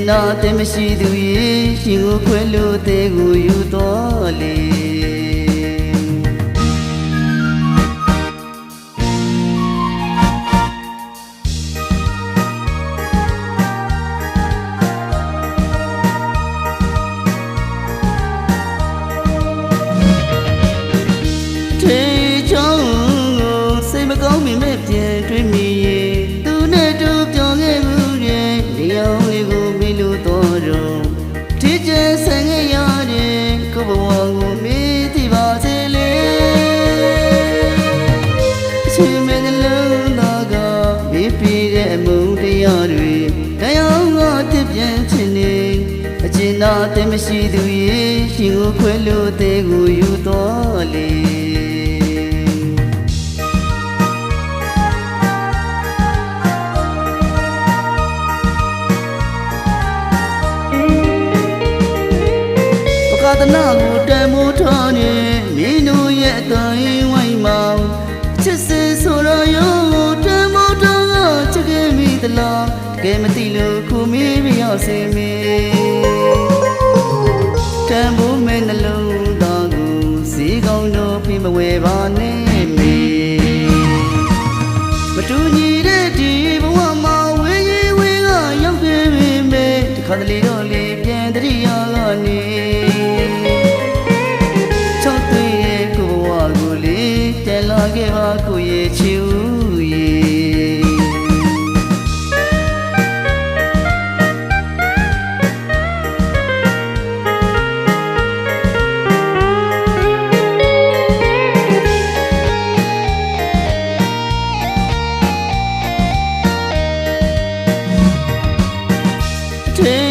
နာတဲ့မရှိသူရဲ့ရှင်ကိုခွဲလို့တဲ့ကိုယူတော်လေကောင်းမိမဲ့ပြန်တွေ့မိရဲ့သူနဲ့တူပြောခဲ့မှုရဲ့ဒီအောင်လေးကိုမေးလို့တော့တော့ဒီကျဲဆန်ခဲ့ရတယ်ကိုဘဝကိုမေးသိပါစေလေအချိန်မဲ့နှလုံးသားကမေးပြီးတဲ့အမှုတရားတွေတရားငါတစ်ပြန်ချင်နေအကျဉ်းသားတဲ့မရှိသူရဲ့ရှင်ကိုခွဲလို့တဲ့ကိုယူတော့လေကာသနာကိုတန်မိုးထားနေမင်းတို့ရဲ့အတိုင်းဝိုင်းမောင်ချစ်စစ်ဆိုတော့ရောတန်မိုးထားကချစ်ခဲ့မိသလားတကယ်မသိလို့ခုမေးမရစေမေတန်မိုးမဲ့နှလုံးသားကိုစီကောင်းတော့ဖိမဝဲပါနဲ့မေမတူညီတဲ့ဒီဘဝမှာဝေးကြီးဝေးကရောက်ခဲ့ပေမဲ့ဒီခါတလေတော့လေပြန်တရိယာကနေခဲ့ပါကိုရဲ့ချီဦးရေထေ